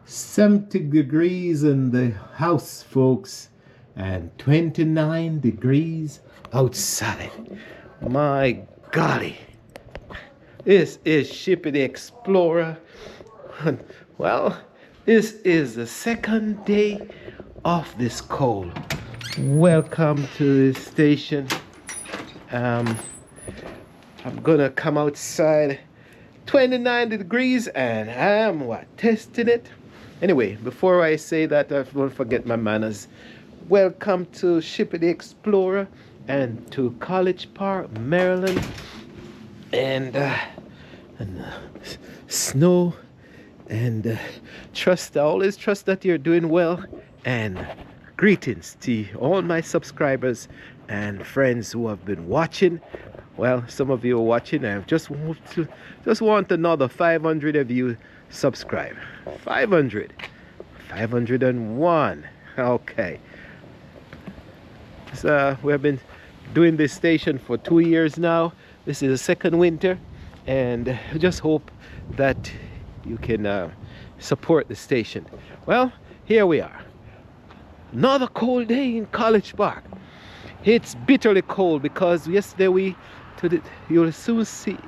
70 degrees in the house, folks, and 29 degrees outside. My golly, this is Shippy the Explorer. Well, this is the second day of this cold. Welcome to the station. I'm gonna come outside. 29 degrees, and I'm testing it. Anyway, before I say that, I won't forget my manners. Welcome to Shippy the Explorer and to College Park, Maryland, and snow. And I always trust that you're doing well. And greetings to all my subscribers and friends who have been watching. Well, some of you are watching. I just want another 500 of you subscribe. 501. Okay. So we have been doing this station for 2 years now. This is the second winter, and I just hope that you can support the station. Well, here we are. Another cold day in College Park. It's bitterly cold because yesterday you'll soon see.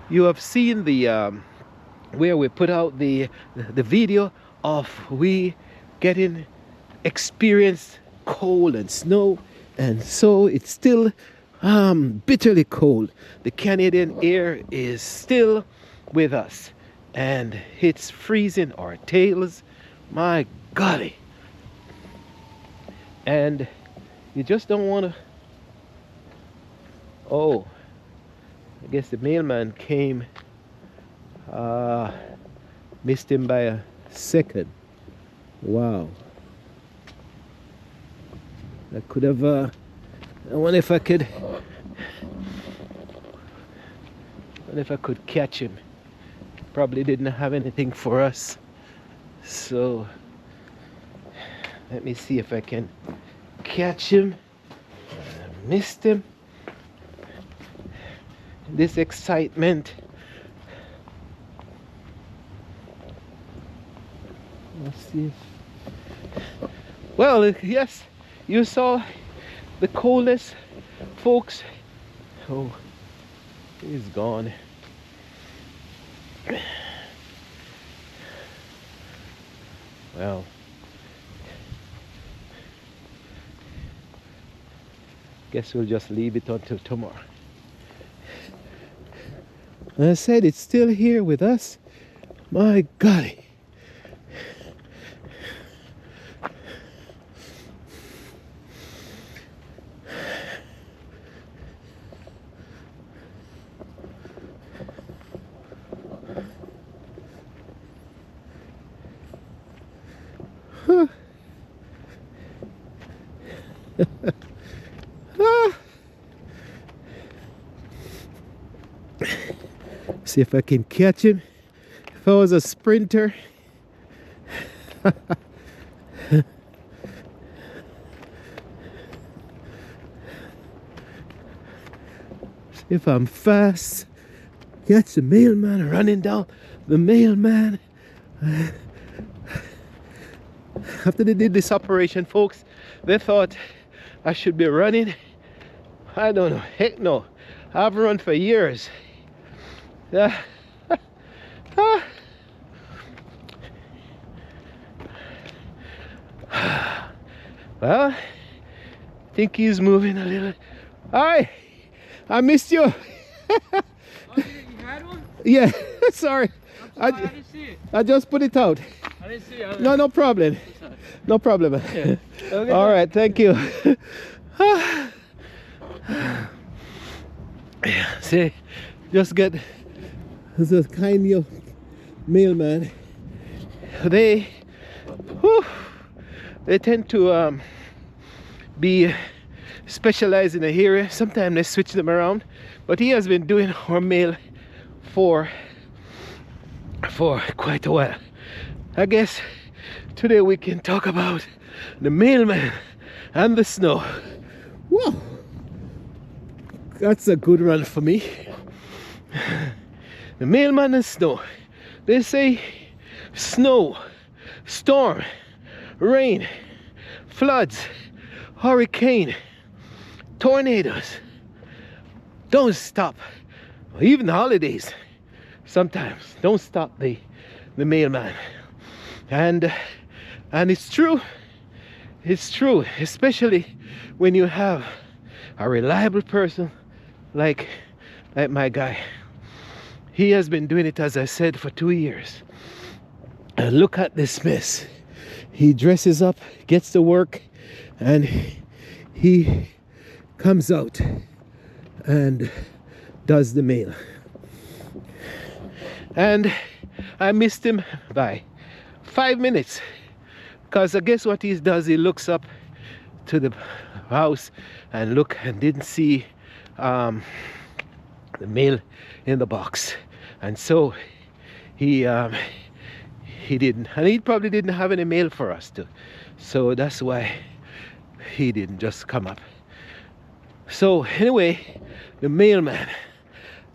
You have seen the where we put out the video of we getting experienced cold and snow, and so it's still bitterly cold. The Canadian air is still with us, and it's freezing our tails. My golly. And you just don't want to. Oh, I guess the mailman came. Missed him by a second. Wow. I could have. I wonder if I could. Catch him. Probably didn't have anything for us. So let me see if I can catch him. Missed him. This excitement. Let's see. Well, yes, you saw the coldest, folks. Oh, he's gone. Well, guess we'll just leave it until tomorrow. I said it's still here with us. My golly. See if I can catch him. If I was a sprinter. See if I'm fast. Catch the mailman running down. The mailman. After they did this operation, folks, they thought I should be running. I don't know. Heck no. I've run for years. Well, I think he's moving a little. Hi, I missed you. Oh, you had one? Yeah, sorry. I didn't see it. I just put it out. I didn't see it. No problem. No problem. Yeah. Okay. All right, thank you. See, just get the kind of mailman. They tend to be specialized in a area. Sometimes they switch them around, but he has been doing our mail for quite a while. I guess today we can talk about the mailman and the snow. Whoa, that's a good run for me. The mailman and snow. They say snow storm, rain, floods, hurricane, tornadoes don't stop. Even the holidays sometimes don't stop the mailman. And it's true, especially when you have a reliable person like my guy. He has been doing it, as I said, for 2 years. And look at this mess. He dresses up, gets to work, and he comes out and does the mail. And I missed him by 5 minutes, because I guess what he does, he looks up to the house and didn't see the mail in the box, and so he didn't, and he probably didn't have any mail for us too, so that's why he didn't just come up. So anyway, the mailman,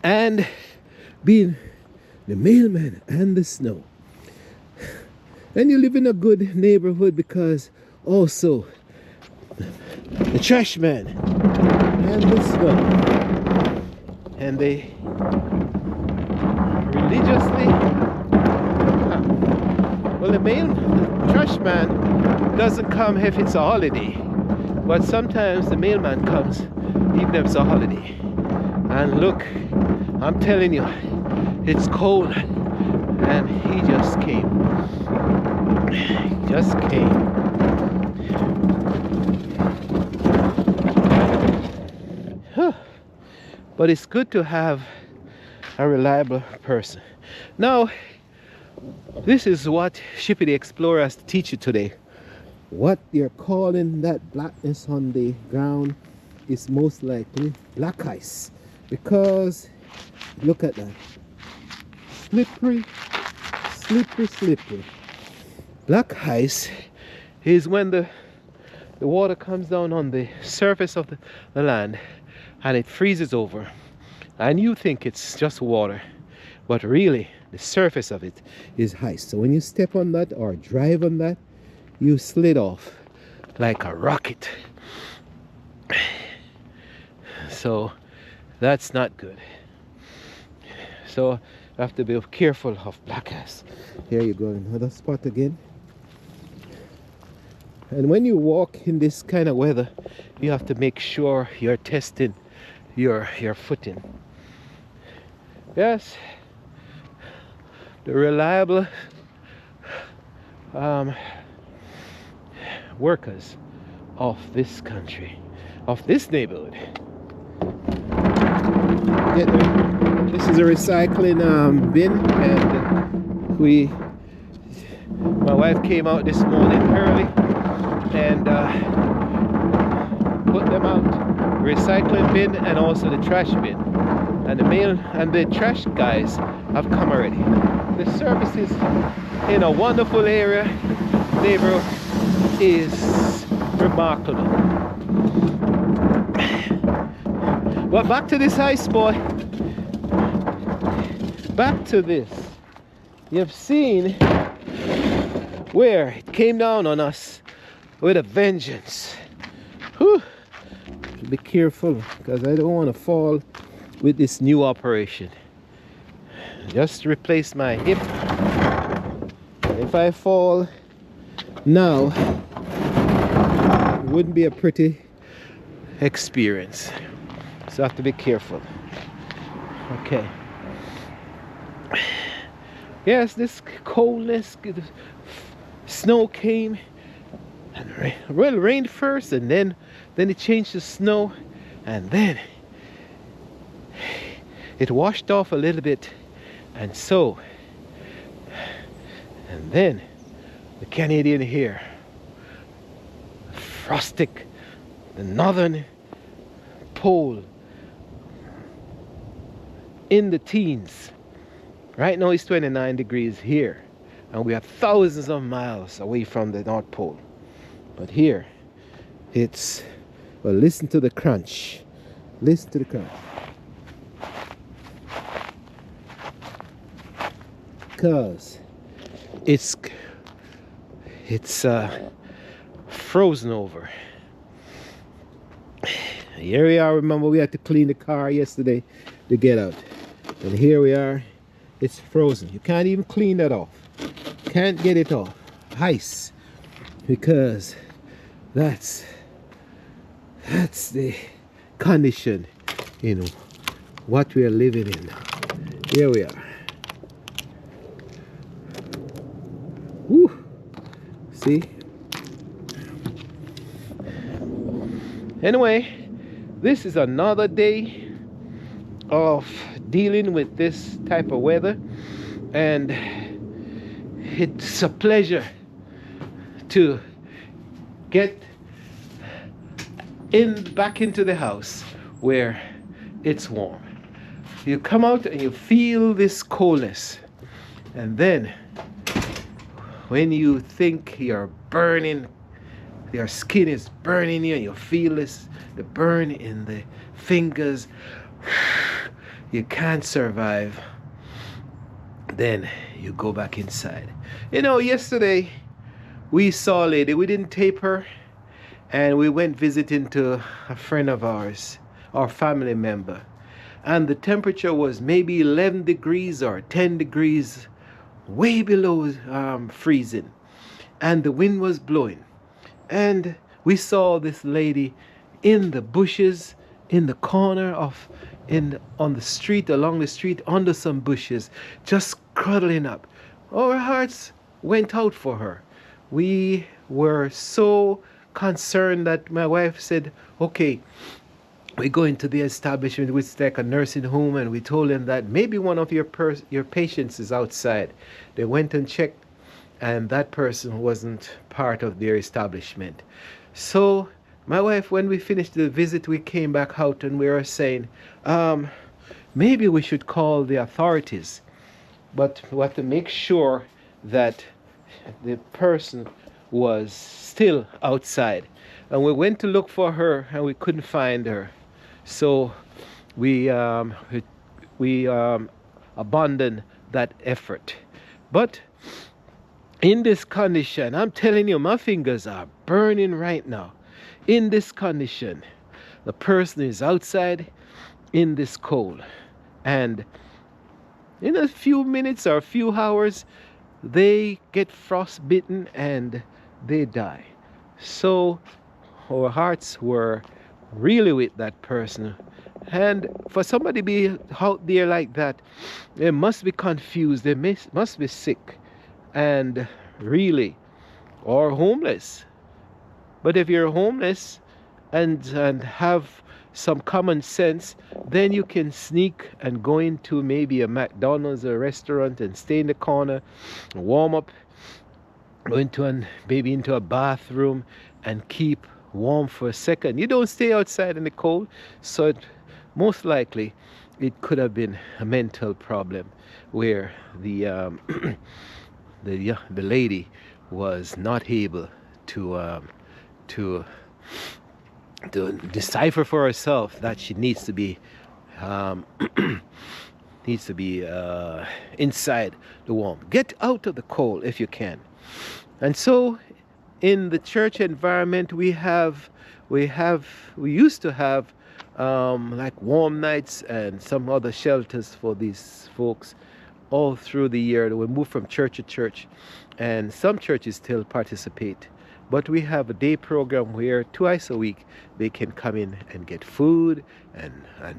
and being the mailman and the snow, and you live in a good neighborhood, because also the trash man and the snow, and they religiously come. Well, the trash man doesn't come if it's a holiday, but sometimes the mailman comes even if it's a holiday. And look, I'm telling you, it's cold, and he just came. He just came. But it's good to have a reliable person. Now, this is what Shippy the Explorer has to teach you today. What you're calling that blackness on the ground is most likely black ice, because look at that. Slippery, slippery, slippery. Black ice is when the water comes down on the surface of the land, and it freezes over, and you think it's just water, but really the surface of it is ice. So when you step on that or drive on that, you slid off like a rocket. So that's not good. So you have to be careful of black ice. Here you go, another spot again. And when you walk in this kind of weather, you have to make sure you're testing your footing. Yes, the reliable workers of this country, of this neighborhood. This is a recycling bin, and my wife came out this morning early and put them out, recycling bin and also the trash bin, and the mail and the trash guys have come already. The services in a wonderful neighborhood is remarkable. But back to this ice, boy. Back to this. You've seen where it came down on us with a vengeance. Whew. Be careful, because I don't want to fall with this new operation. Just replace my hip. If I fall now, it wouldn't be a pretty experience. So I have to be careful. Okay. Yes, this coldness, snow came, and rained first, and then it changed to snow, and then it washed off a little bit, and then the Canadian here, frostic, the northern pole, in the teens. Right now it's 29 degrees here, and we are thousands of miles away from the North Pole. But here it's, well, listen to the crunch. Listen to the crunch. Because it's it's frozen over. Here we are. Remember, we had to clean the car yesterday to get out, and here we are. It's frozen. You can't even clean that off. Can't get it off. Ice, because that's the condition, you know, what we are living in. Here we are. Woo. See? Anyway, this is another day of dealing with this type of weather, and it's a pleasure to get back into the house where it's warm. You come out and you feel this coldness, and then when you think you're burning, your skin is burning you, and you feel the burn in the fingers, you can't survive, then you go back inside. You know, yesterday we saw a lady, we didn't tape her, and we went visiting to a friend of ours, our family member, and the temperature was maybe 11 degrees or 10 degrees, way below freezing, and the wind was blowing, and we saw this lady in the bushes, in the corner of on the street, along the street, under some bushes, just cuddling up. Our hearts went out for her. We were so concerned that my wife said, okay, we go into the establishment, which is like a nursing home, and we told them that maybe one of your patients is outside. They went and checked, and that person wasn't part of their establishment. So my wife, when we finished the visit, we came back out and we were saying, maybe we should call the authorities, but we have to make sure that the person was still outside. And we went to look for her and we couldn't find her. So we abandoned that effort. But in this condition, I'm telling you, my fingers are burning right now. In this condition, the person is outside in this cold, and in a few minutes or a few hours they get frostbitten and they die. So our hearts were really with that person, and for somebody to be out there like that, they must be confused, they must be sick and really, or homeless. But if you're homeless and have some common sense, then you can sneak and go into maybe a McDonald's or a restaurant and stay in the corner, warm up, go into maybe into a bathroom and keep warm for a second. You don't stay outside in the cold. So most likely it could have been a mental problem where the the lady was not able to decipher for herself that she needs to be inside the warm. Get out of the cold if you can. And so in the church environment, we used to have like warm nights and some other shelters for these folks all through the year. We move from church to church, and some churches still participate. But we have a day program where twice a week they can come in and get food and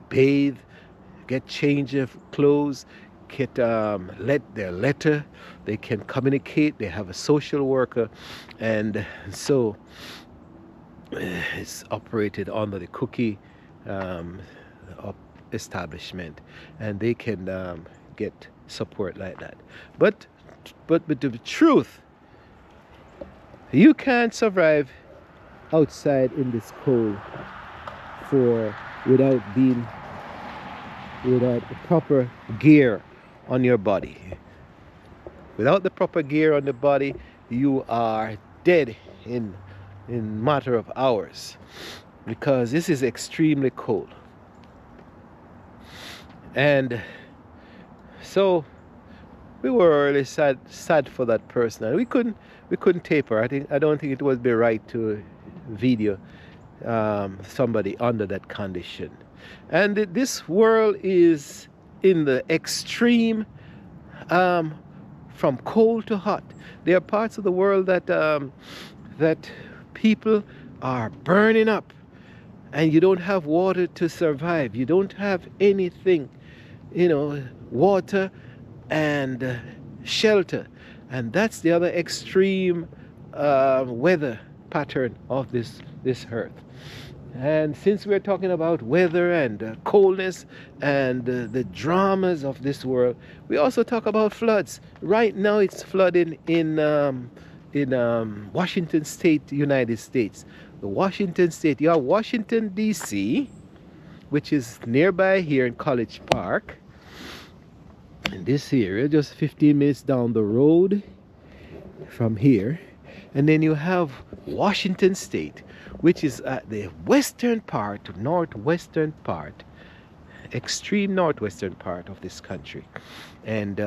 bathe, get change of clothes, get their letter. They can communicate. They have a social worker, and so it's operated under the Cookie establishment, and they can get support like that. But the truth, you can't survive outside in this cold without the proper gear on your body. Without the proper gear on the body, you are dead in matter of hours, because this is extremely cold. And so we were really sad for that person, and we couldn't tape her. I don't think it would be right to video somebody under that condition. And this world is in the extreme, from cold to hot. There are parts of the world that people are burning up, and you don't have water to survive. You don't have anything, water and shelter. And that's the other extreme weather pattern of this earth. And since we're talking about weather and coldness and the dramas of this world, we also talk about floods. Right now it's flooding in Washington State, United States. The Washington State, you have Washington, D.C., which is nearby here in College Park. In this area, just 15 minutes down the road from here. And then you have Washington State, which is at the western part, northwestern part, extreme northwestern part of this country. And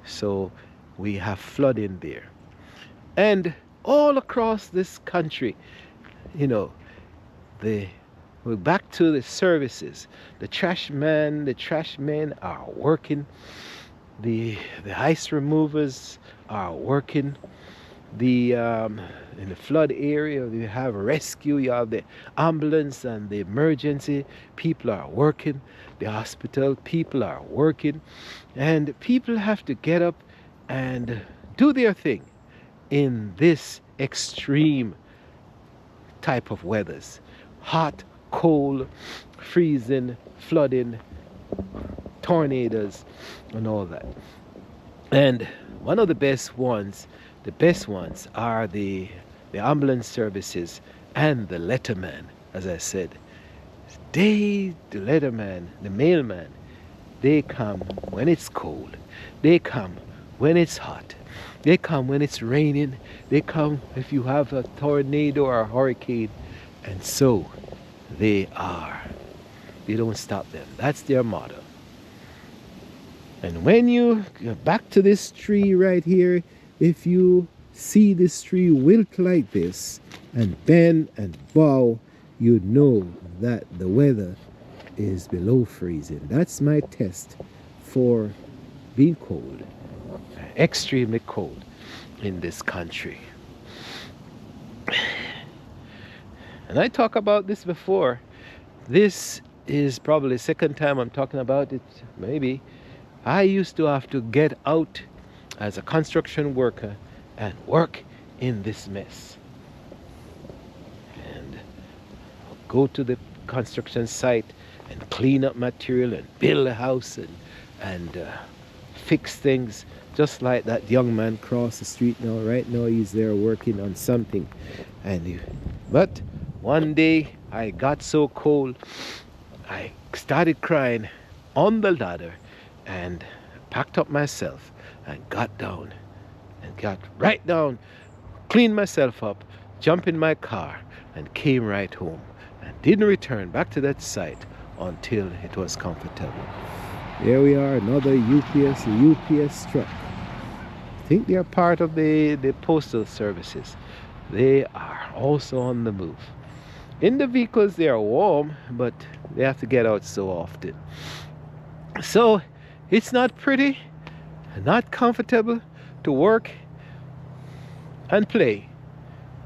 so we have flooding there. And all across this country, we're back to the services. The trash men are working. The ice removers are working. In the flood area, you have rescue, you have the ambulance and the emergency people are working. The hospital people are working, and people have to get up and do their thing in this extreme type of weathers: hot, cold, freezing, flooding, tornadoes, and all that. And one of the best ones are the ambulance services and the letterman. As I said, the letterman, the mailman, they come when it's cold, they come when it's hot, they come when it's raining, they come if you have a tornado or a hurricane. And so they don't stop them. That's their motto. And when you go back to this tree right here, if you see this tree wilt like this and bend and bow, you know that the weather is below freezing. That's my test for being cold, extremely cold in this country. And I talked about this before. This is probably the second time I'm talking about it, maybe. I used to have to get out as a construction worker and work in this mess. And go to the construction site and clean up material and build a house and fix things, just like that young man across the street now. Right now he's there working on something. But one day I got so cold, I started crying on the ladder and packed up myself and got down and got right down, cleaned myself up, jumped in my car and came right home and didn't return back to that site until it was comfortable. There we are, another UPS truck. I think they are part of the postal services. They are also on the move. In the vehicles they are warm, but they have to get out so often. So it's not pretty, not comfortable to work and play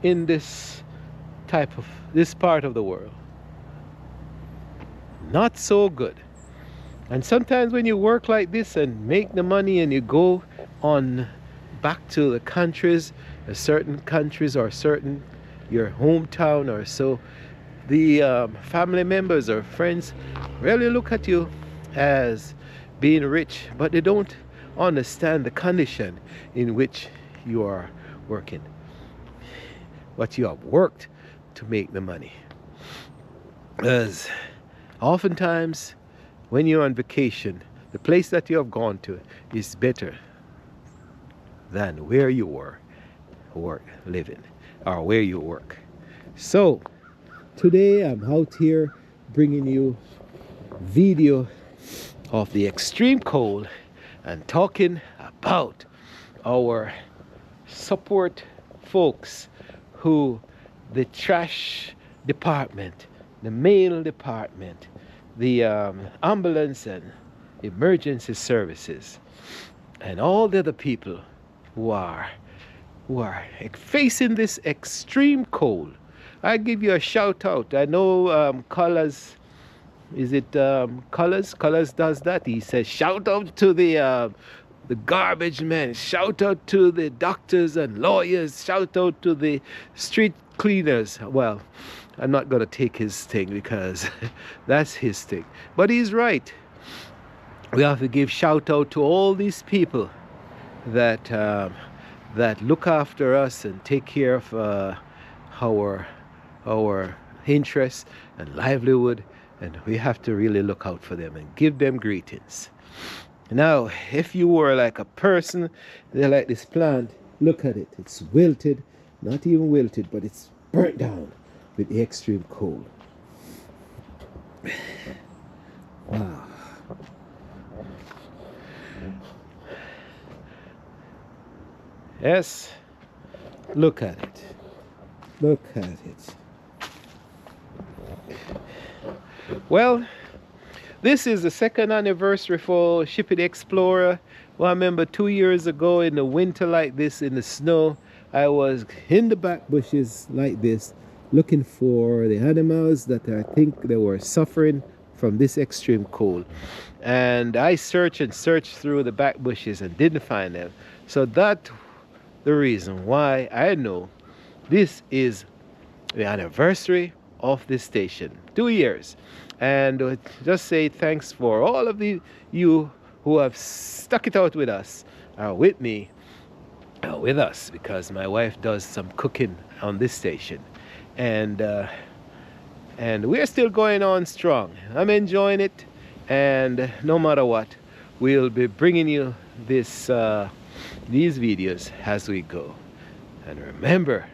in this part of the world. Not so good. And sometimes when you work like this and make the money and you go on back to the countries, certain countries or certain your hometown or so, the family members or friends really look at you as being rich, but they don't understand the condition in which you are working, what you have worked to make the money. As oftentimes when you're on vacation, the place that you have gone to is better than where you were living or where you work. So today I'm out here bringing you video of the extreme cold and talking about our support folks who the trash department, the mail department, the ambulance and emergency services, and all the other people who are facing this extreme cold. I give you a shout out. I know Colors, is it Colors? Colors does that. He says shout out to the garbage men, shout out to the doctors and lawyers, shout out to the street cleaners. Well, I'm not going to take his thing because that's his thing. But he's right. We have to give shout out to all these people that that look after us and take care of our interests and livelihood, and we have to really look out for them and give them greetings. Now, if you were like a person, they're like this plant, look at it. It's wilted, not even wilted, but it's burnt down with the extreme cold. Wow. Yes, look at it. Look at it. Well, this is the second anniversary for Shippy the Explorer. Well, I remember 2 years ago in the winter like this, in the snow, I was in the back bushes like this, looking for the animals that I think they were suffering from this extreme cold. And I searched and searched through the back bushes and didn't find them. So that's the reason why I know this is the anniversary of this station. 2 years. And just say thanks for all of you who have stuck it out with us, with me, with us, because my wife does some cooking on this station, and we're still going on strong. I'm enjoying it, and no matter what, we'll be bringing you these videos as we go. And remember,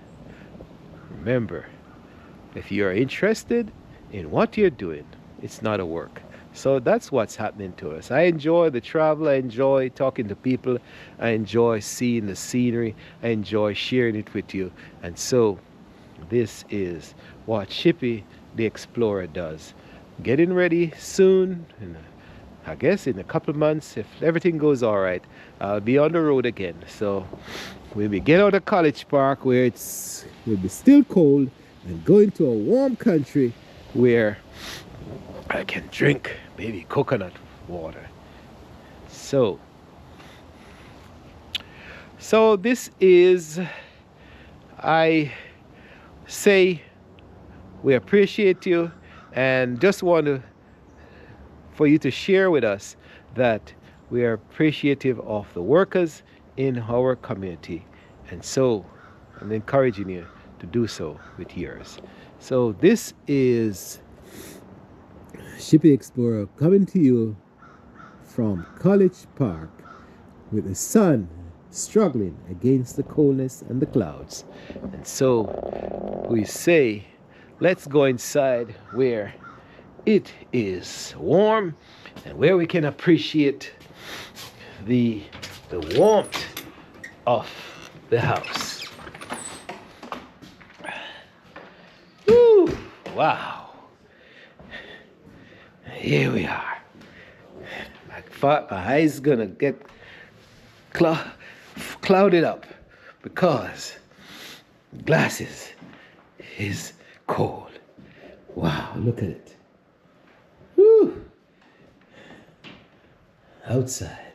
if you're interested in what you're doing, it's not a work. So that's what's happening to us. I enjoy the travel. I enjoy talking to people. I enjoy seeing the scenery. I enjoy sharing it with you. And so this is what Shippy the Explorer does. Getting ready soon, I guess in a couple of months, if everything goes all right, I'll be on the road again. So when we get out of College Park, where it will be still cold, and go into a warm country where I can drink maybe coconut water. So this is, I say we appreciate you, and just want for you to share with us that we are appreciative of the workers in our community, and so I'm encouraging you to do so with yours. So this is Shippy Explorer coming to you from College Park with the sun struggling against the coldness and the clouds. And so we say, let's go inside where it is warm and where we can appreciate the warmth of the house. Woo! Wow. Here we are. My eyes gonna get clouded up because glasses is cold. Wow, look at it. Woo! Outside,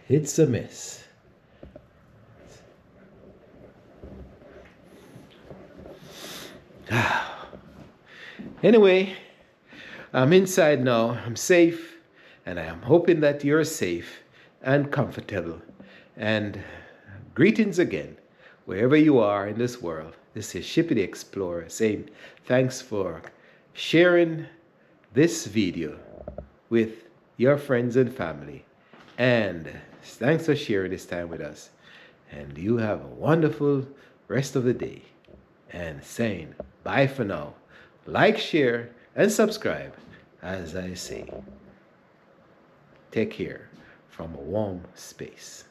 it's a mess. Anyway, I'm inside now. I'm safe, and I am hoping that you're safe and comfortable. And greetings again, wherever you are in this world. This is Shippy the Explorer saying thanks for sharing this video with your friends and family. And thanks for sharing this time with us. And you have a wonderful rest of the day. And saying bye for now. Like, share, and subscribe, as I say. Take care from a warm space.